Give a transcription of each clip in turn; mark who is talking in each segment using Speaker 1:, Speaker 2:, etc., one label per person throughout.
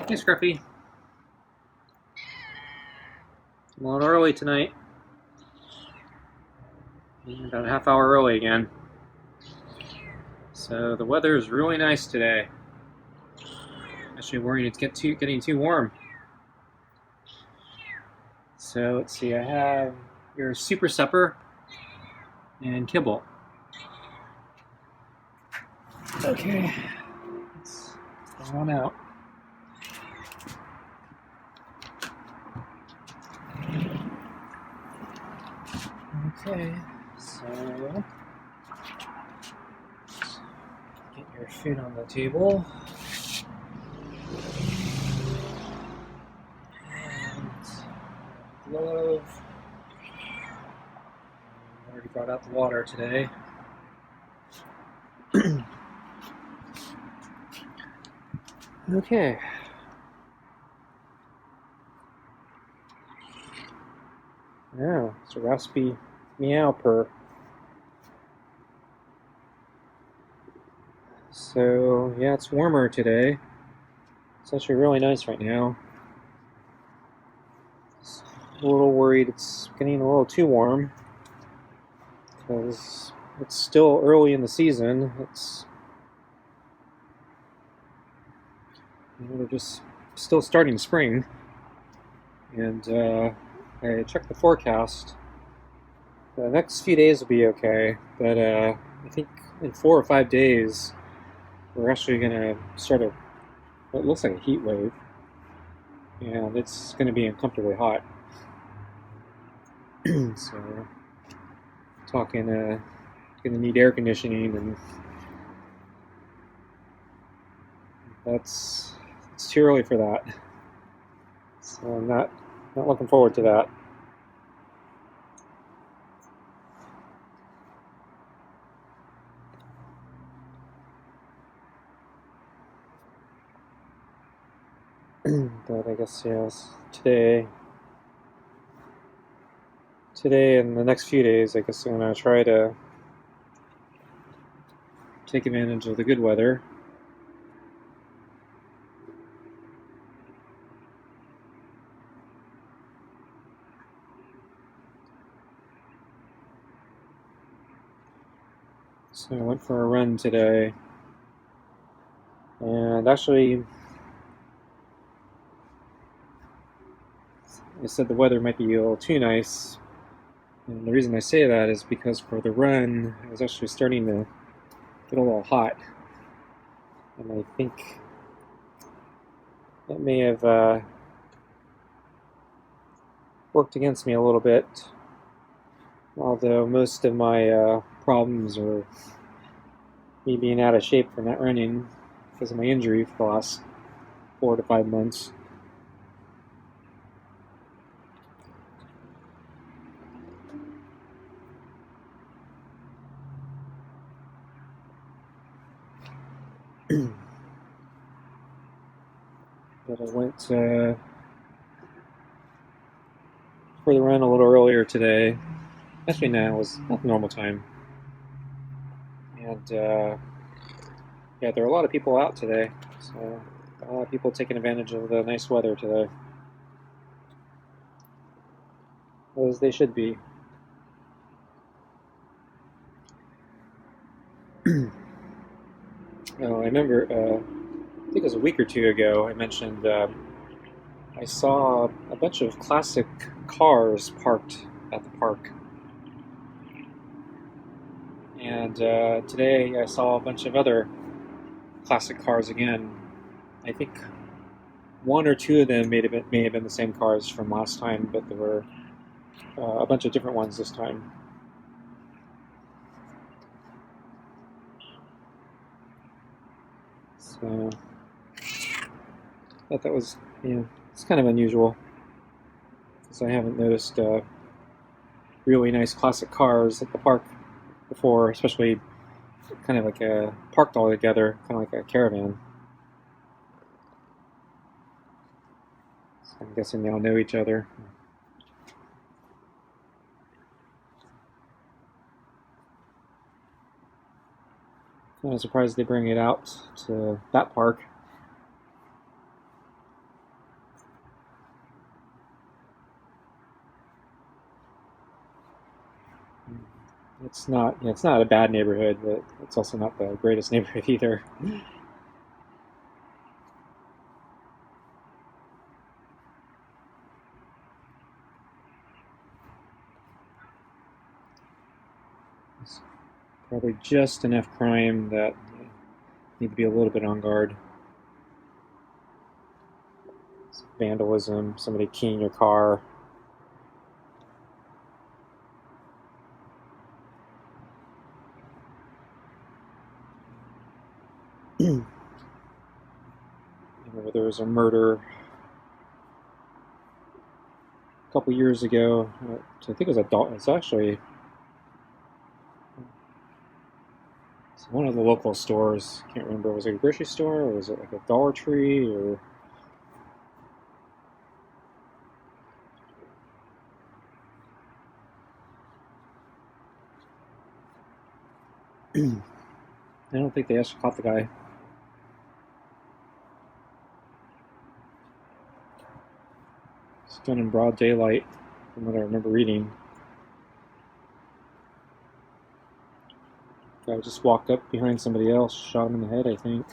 Speaker 1: Hey, Scruffy. I'm a little early tonight. About a half hour early again. So the weather is really nice today. Actually worried it's getting too warm. So let's see, I have your super supper and kibble. Okay, let's go on out. Okay, so get your food on the table. And glove. I already brought out the water today. Okay. Yeah, it's a raspy meow purr. So, yeah, it's warmer today. It's actually really nice right now. A little worried it's getting a little too warm because it's still early in the season. We're just still starting spring, and I checked the forecast. The next few days will be okay, but I think in 4 or 5 days we're actually going to start what looks like a heat wave, and it's going to be uncomfortably hot. So, talking going to need air conditioning, and it's too early for that. So I'm not looking forward to that. But I guess yes, today and the next few days, I guess I'm going to try to take advantage of the good weather. So I went for a run today, and actually I said the weather might be a little too nice, and the reason I say that is because for the run it was actually starting to get a little hot, and I think that may have worked against me a little bit, although most of my problems are me being out of shape for not running because of my injury for the last 4 to 5 months. But I went for the run a little earlier today. Actually, no, it was not the normal time. And yeah, there are a lot of people out today, so a lot of people taking advantage of the nice weather today, as they should be. Oh, I remember, I think it was a week or two ago, I mentioned I saw a bunch of classic cars parked at the park. And today I saw a bunch of other classic cars again. I think 1 or 2 of them may have been the same cars from last time, but there were a bunch of different ones this time. So I thought that was, it's kind of unusual, because I haven't noticed really nice classic cars at the park before, especially kind of like parked all together, kind of like a caravan. So I'm guessing they all know each other. I'm surprised they bring it out to that park. It's not, it's not a bad neighborhood, but it's also not the greatest neighborhood either. It's probably just enough crime that you need to be a little bit on guard. It's vandalism, somebody keying your car. There was a murder a couple years ago. I think it was it's actually one of the local stores. Can't remember. Was it a grocery store or was it like a Dollar Tree or? I don't think they actually caught the guy. It's done in broad daylight, from what I remember reading. Guy just walked up behind somebody else, shot him in the head, I think.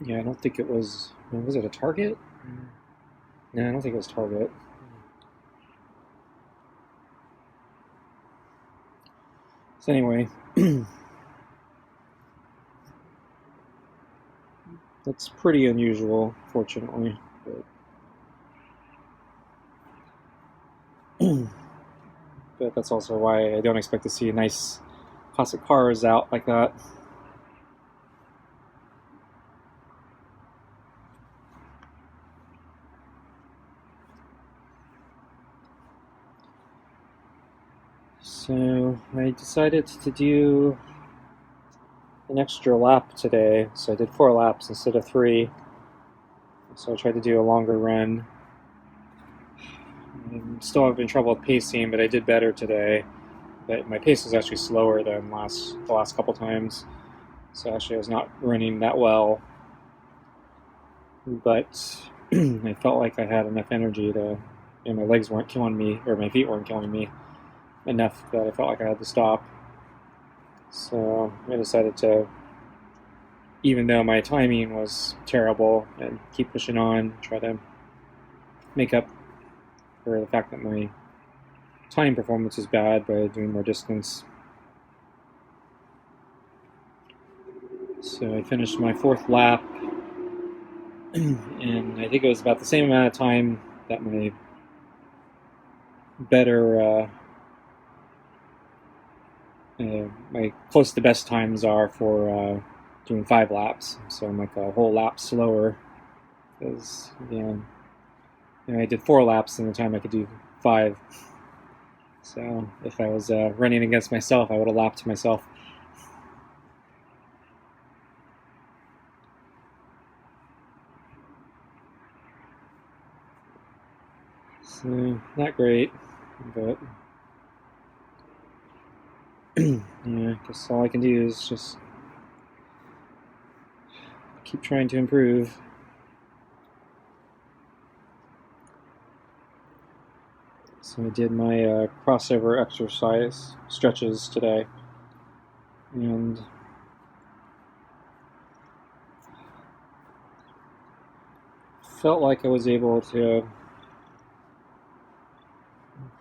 Speaker 1: Yeah, I don't think it was. Was it a Target? No, I don't think it was Target. So anyway, that's pretty unusual, fortunately. But that's also why I don't expect to see nice classic cars out like that. So I decided to do an extra lap today. So I did 4 laps instead of 3. So I tried to do a longer run. I'm still having trouble with pacing, but I did better today. But my pace was actually slower than the last couple times. So actually I was not running that well. But I felt like I had enough energy to, my legs weren't killing me, or my feet weren't killing me enough that I felt like I had to stop. So I decided to, even though my timing was terrible, and keep pushing on, try to make up for the fact that my time performance is bad by doing more distance. So I finished my 4th lap, and I think it was about the same amount of time that my better, my close to best times are for doing 5 laps. So I'm like a whole lap slower, because I did 4 laps in the time I could do 5. So if I was running against myself, I would have lapped myself. So not great, but yeah, I guess all I can do is just keep trying to improve. So I did my crossover exercise stretches today, and felt like I was able to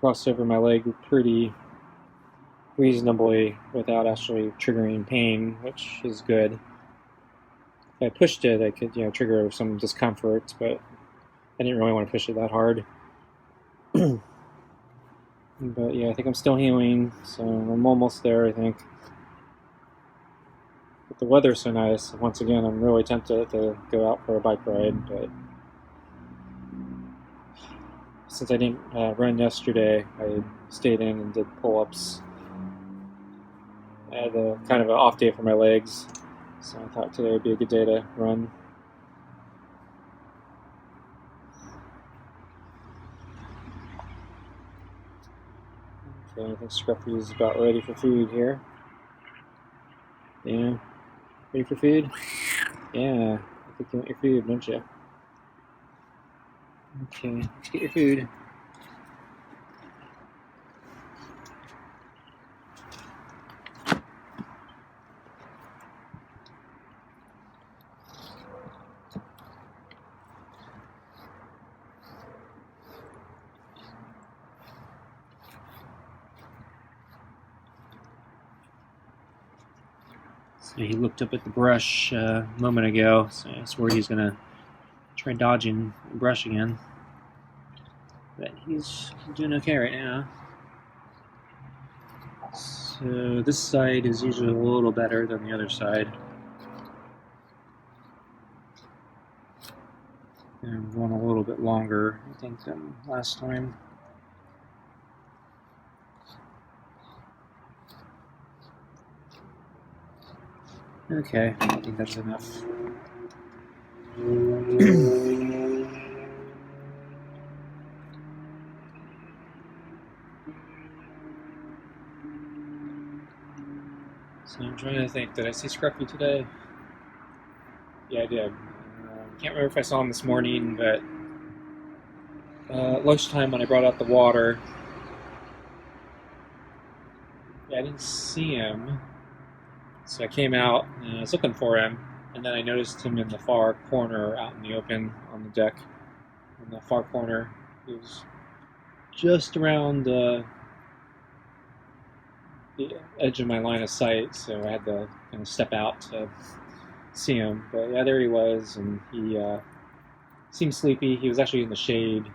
Speaker 1: cross over my leg pretty reasonably without actually triggering pain, which is good. If I pushed it, I could trigger some discomfort, but I didn't really want to push it that hard. But yeah, I think I'm still healing, so I'm almost there, I think. But the weather's so nice. Once again, I'm really tempted to go out for a bike ride, but since I didn't run yesterday, I stayed in and did pull-ups. I had a kind of an off day for my legs, so I thought today would be a good day to run. Okay, I think Scruffy is about ready for food here. Yeah, ready for food? Yeah, I think you want your food, don't you? Okay, let's get your food. So he looked up at the brush a moment ago, so I was worried he's going to try dodging the brush again. But he's doing okay right now. So this side is usually a little better than the other side. And I'm going a little bit longer, I think, than last time. Okay, I think that's enough. So I'm trying to think, did I see Scruffy today? Yeah, I did. Can't remember if I saw him this morning, but at lunchtime when I brought out the water, yeah, I didn't see him. So I came out and I was looking for him, and then I noticed him in the far corner out in the open on the deck. In the far corner, he was just around the edge of my line of sight, so I had to kind of step out to see him. But yeah, there he was, and he seemed sleepy. He was actually in the shade,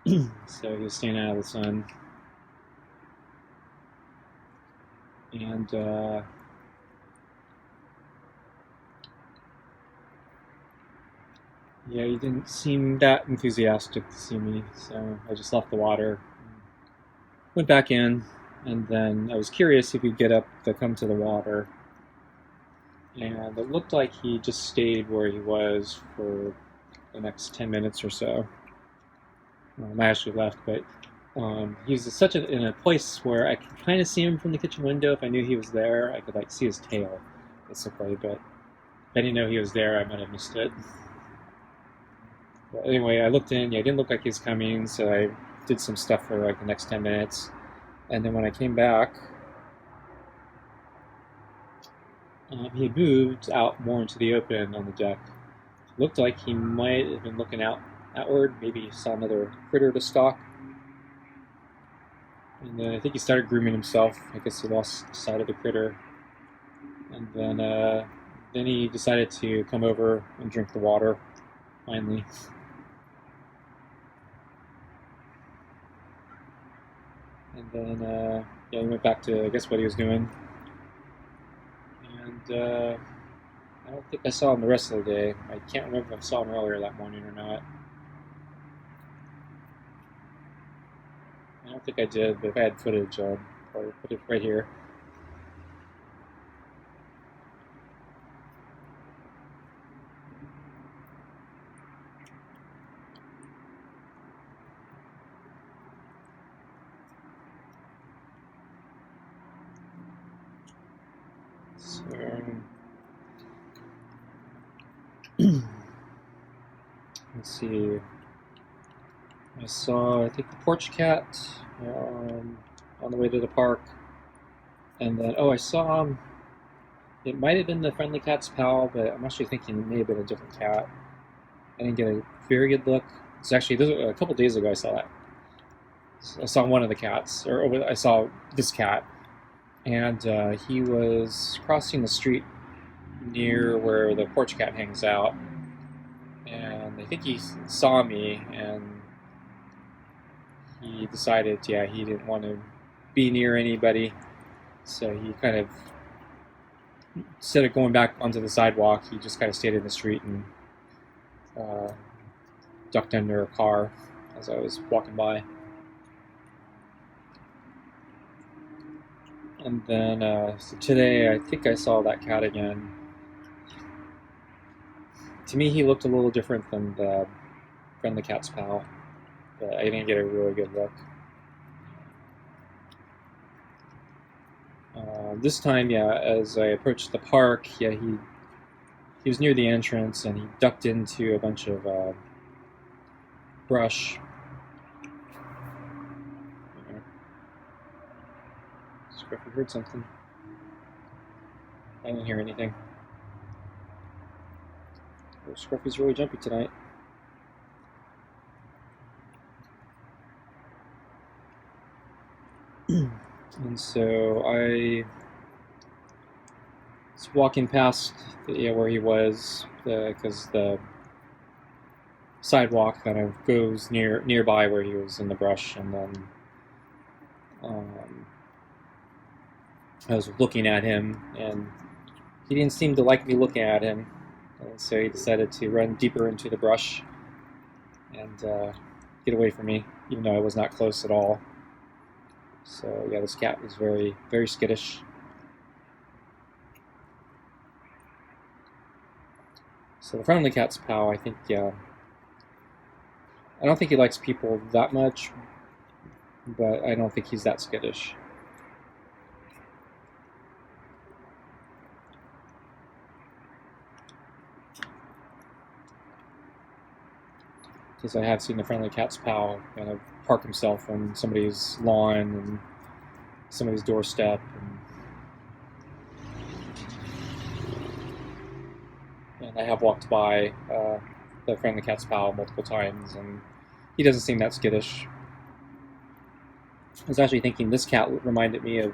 Speaker 1: so he was staying out of the sun. And yeah, he didn't seem that enthusiastic to see me, so I just left the water, went back in, and then I was curious if he'd get up to come to the water. And it looked like he just stayed where he was for the next 10 minutes or so. I actually left, but he was in a place where I could kind of see him from the kitchen window. If I knew he was there, I could like see his tail, basically. But if I didn't know he was there, I might have missed it. But anyway, I looked in. Yeah, it didn't look like he was coming, so I did some stuff for like the next 10 minutes. And then when I came back, he had moved out more into the open on the deck. Looked like he might have been looking outward. Maybe he saw another critter to stalk. And then I think he started grooming himself. I guess he lost sight of the critter. And then he decided to come over and drink the water, finally. And then yeah, he went back to, I guess, what he was doing. And I don't think I saw him the rest of the day. I can't remember if I saw him earlier that morning or not. I don't think I did, but if I had footage, I'd probably put it right here. So, let's see. I saw, I think, the porch cat on the way to the park. And then, I saw it might have been the friendly cat's pal, but I'm actually thinking it may have been a different cat. I didn't get a very good look. It's actually, a couple days ago I saw that. I saw one of the cats, or I saw this cat, and he was crossing the street near where the porch cat hangs out. And I think he saw me, and he decided, yeah, he didn't want to be near anybody. So he kind of, instead of going back onto the sidewalk, he just kind of stayed in the street and ducked under a car as I was walking by. And then so today I think I saw that cat again. To me, he looked a little different than the Friendly Cat's pal, but I didn't get a really good look. This time, yeah, as I approached the park, yeah, he was near the entrance and he ducked into a bunch of brush. Scruffy heard something. I didn't hear anything. Oh, Scruffy's really jumpy tonight. And so I was walking past where he was, because the sidewalk kind of goes nearby where he was in the brush, and then I was looking at him, and he didn't seem to like me looking at him, and so he decided to run deeper into the brush and get away from me, even though I was not close at all. So yeah, this cat was very, very skittish. So the Friendly Cat's pal, I think, yeah, I don't think he likes people that much, but I don't think he's that skittish. Because I have seen the Friendly Cat's pal kind of park himself on somebody's lawn and somebody's doorstep, and I have walked by the Friendly Cat's pal multiple times, and he doesn't seem that skittish. I was actually thinking this cat reminded me of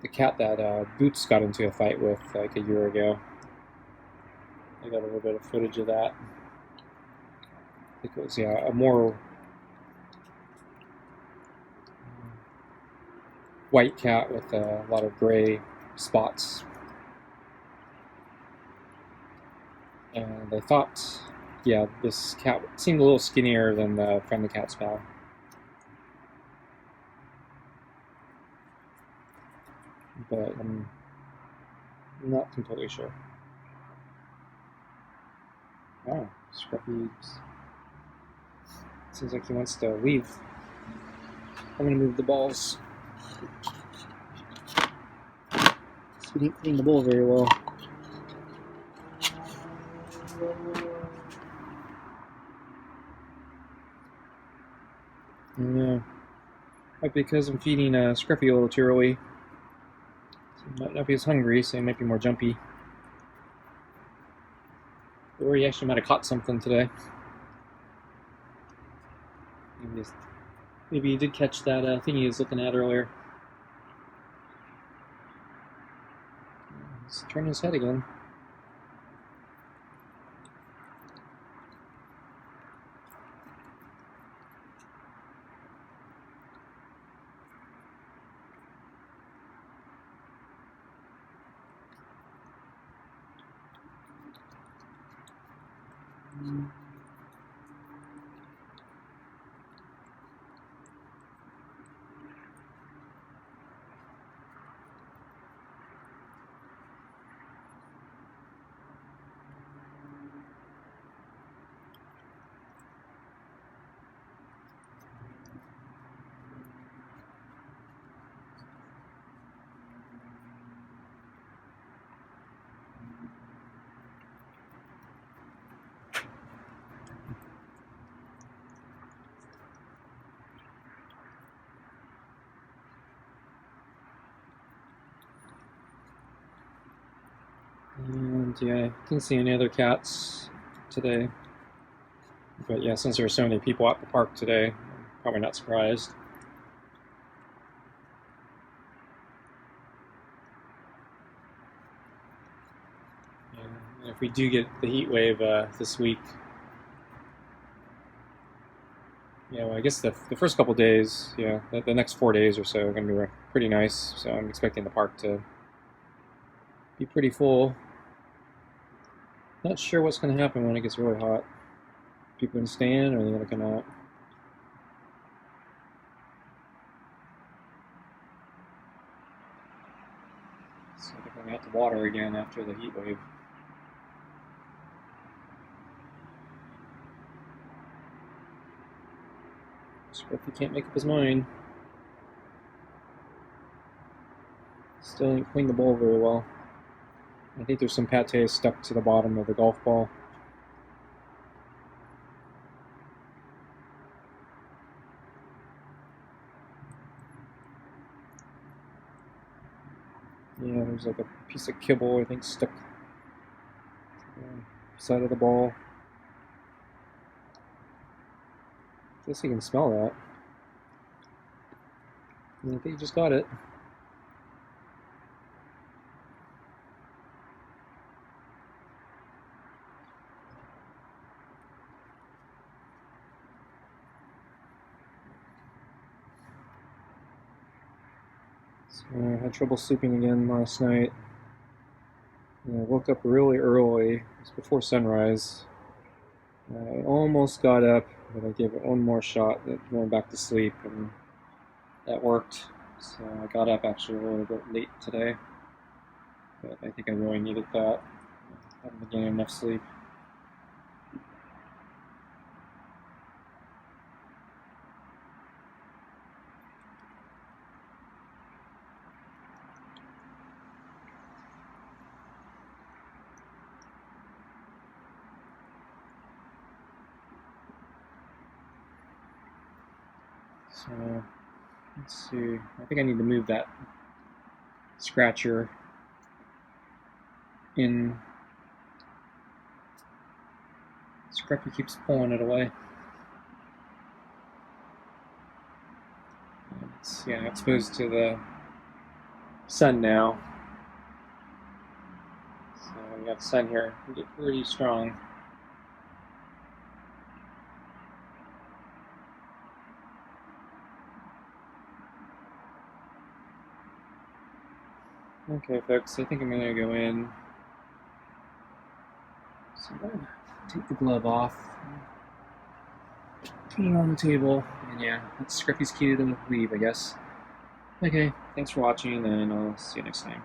Speaker 1: the cat that Boots got into a fight with like a year ago. I got a little bit of footage of that. I think it was, yeah, a more white cat with a lot of gray spots. And I thought, yeah, this cat seemed a little skinnier than the Friendly Cat's pal. But I'm not completely sure. Oh, Scruffy seems like he wants to leave. I'm gonna move the balls. He didn't clean the bowl very well. Yeah, might be because I'm feeding Scruffy a little too early. So he might not be as hungry, so he might be more jumpy. Or he actually might have caught something today. Maybe he did catch that thing he was looking at earlier. He's turning his head again. And yeah, I didn't see any other cats today. But yeah, since there were so many people at the park today, I'm probably not surprised. And if we do get the heat wave this week, yeah, well, I guess the first couple days, yeah, the next 4 days or so are going to be pretty nice. So I'm expecting the park to be pretty full. Not sure what's going to happen when it gets really hot. People going to stay in, or are they going to come out? out to water again after the heat wave. Scruffy can't make up his mind. Still didn't clean the bowl very well. I think there's some pate stuck to the bottom of the golf ball. Yeah, there's like a piece of kibble, I think, stuck to the side of the ball. Guess you can smell that. I think you just got it. So I had trouble sleeping again last night. And I woke up really early. It was before sunrise. I almost got up, but I gave it one more shot at going back to sleep, and that worked. So I got up actually a little bit late today, but I think I really needed that. I haven't been getting enough sleep. So let's see. I think I need to move that scratcher in. Scruffy keeps pulling it away. It's exposed to the sun now. So we got the sun here. We get pretty strong. Okay, folks, I think I'm going to go in. So I'm going to take the glove off, put it on the table, and yeah, that's Scruffy's key to leave, I guess. Okay, thanks for watching, and I'll see you next time.